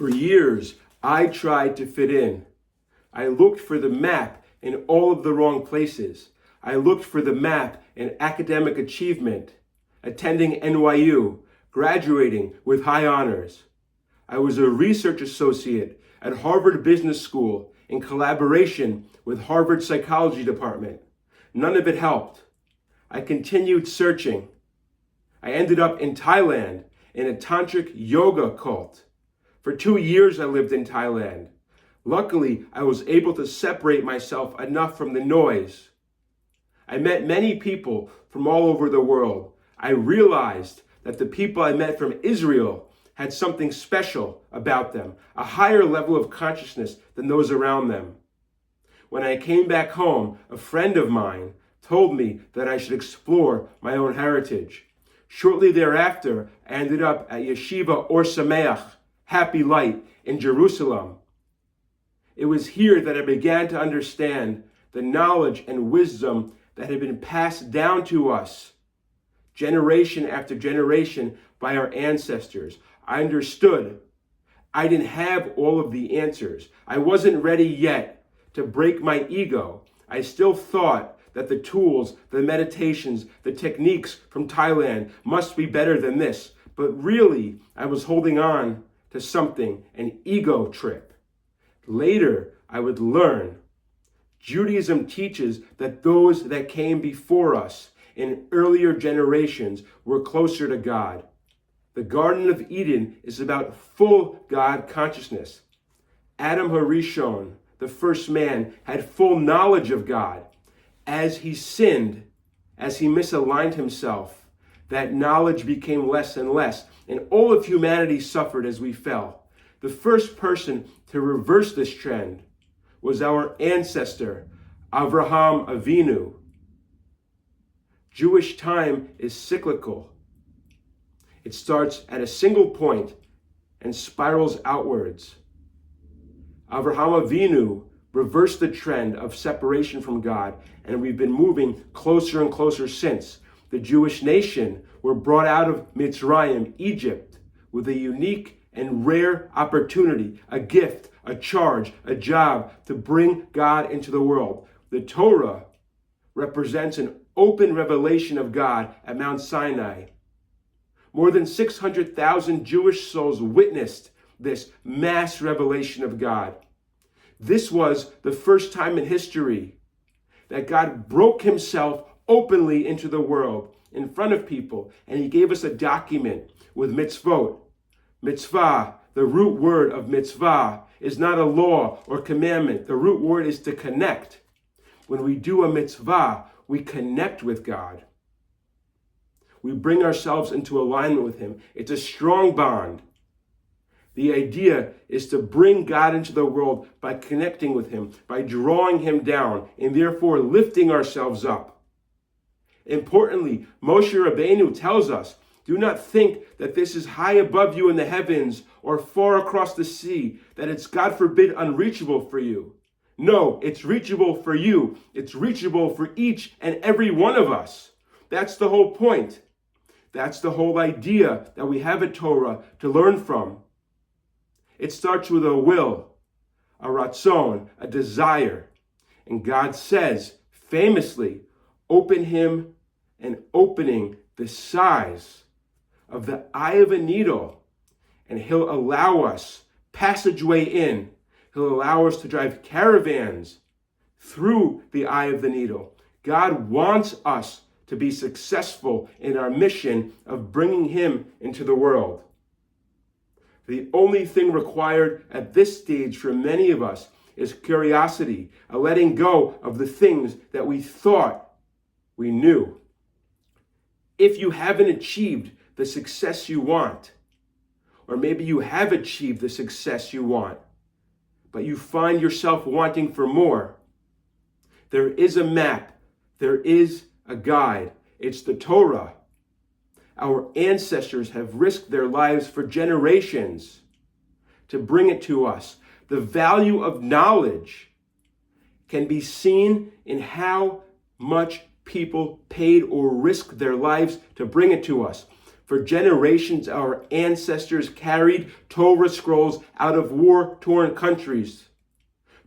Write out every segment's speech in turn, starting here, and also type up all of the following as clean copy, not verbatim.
For years, I tried to fit in. I looked for the map in all of the wrong places. I looked for the map in academic achievement, attending NYU, graduating with high honors. I was a research associate at Harvard Business School in collaboration with Harvard Psychology Department. None of it helped. I continued searching. I ended up in Thailand in a tantric yoga cult. For 2 years I lived in Thailand. Luckily, I was able to separate myself enough from the noise. I met many people from all over the world. I realized that the people I met from Israel had something special about them, a higher level of consciousness than those around them. When I came back home, a friend of mine told me that I should explore my own heritage. Shortly thereafter, I ended up at Yeshiva Or Sameach, Happy Light, in Jerusalem. It was here that I began to understand the knowledge and wisdom that had been passed down to us generation after generation by our ancestors. I understood. I didn't have all of the answers. I wasn't ready yet to break my ego. I still thought that the tools, the meditations, the techniques from Thailand must be better than this. But really, I was holding on to something, an ego trip. Later, I would learn. Judaism teaches that those that came before us in earlier generations were closer to God. The Garden of Eden is about full God consciousness. Adam HaRishon, the first man, had full knowledge of God. As he sinned, as he misaligned himself, that knowledge became less and less, and all of humanity suffered as we fell. The first person to reverse this trend was our ancestor, Avraham Avinu. Jewish time is cyclical. It starts at a single point and spirals outwards. Avraham Avinu reversed the trend of separation from God, and we've been moving closer and closer since. The Jewish nation were brought out of Mitzrayim, Egypt, with a unique and rare opportunity, a gift, a charge, a job to bring God into the world. The Torah represents an open revelation of God at Mount Sinai. More than 600,000 Jewish souls witnessed this mass revelation of God. This was the first time in history that God broke himself openly into the world in front of people, and he gave us a document with mitzvot. Mitzvah, the root word of mitzvah, is not a law or commandment. The root word is to connect. When we do a mitzvah, we connect with God. We bring ourselves into alignment with him. It's a strong bond. The idea is to bring God into the world by connecting with him, by drawing him down, and therefore lifting ourselves up. Importantly, Moshe Rabbeinu tells us, do not think that this is high above you in the heavens or far across the sea, that it's, God forbid, unreachable for you. No, it's reachable for you. It's reachable for each and every one of us. That's the whole point. That's the whole idea that we have a Torah to learn from. It starts with a will, a ratzon, a desire. And God says, famously, open him and opening the size of the eye of a needle, and he'll allow us passageway in. He'll allow us to drive caravans through the eye of the needle. God wants us to be successful in our mission of bringing him into the world. The only thing required at this stage for many of us is curiosity, a letting go of the things that we thought we knew. If you haven't achieved the success you want, or maybe you have achieved the success you want, but you find yourself wanting for more, there is a map, there is a guide. It's the Torah. Our ancestors have risked their lives for generations to bring it to us. The value of knowledge can be seen in how much people paid or risked their lives to bring it to us. For generations, our ancestors carried Torah scrolls out of war-torn countries,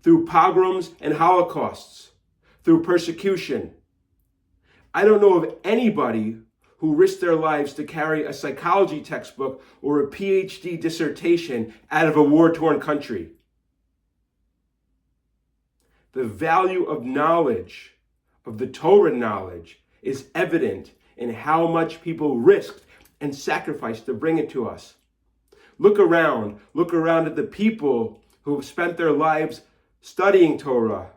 through pogroms and holocausts, through persecution. I don't know of anybody who risked their lives to carry a psychology textbook or a PhD dissertation out of a war-torn country. The value of knowledge, of the Torah knowledge, is evident in how much people risked and sacrificed to bring it to us. Look around at the people who have spent their lives studying Torah.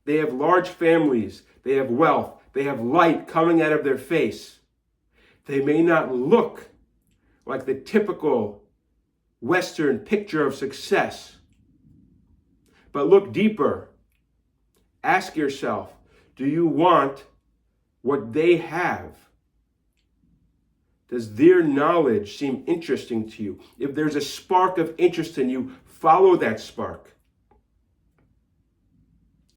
They have large families, they have wealth, they have light coming out of their face. They may not look like the typical Western picture of success, but look deeper. Ask yourself, do you want what they have? Does their knowledge seem interesting to you? If there's a spark of interest in you, follow that spark.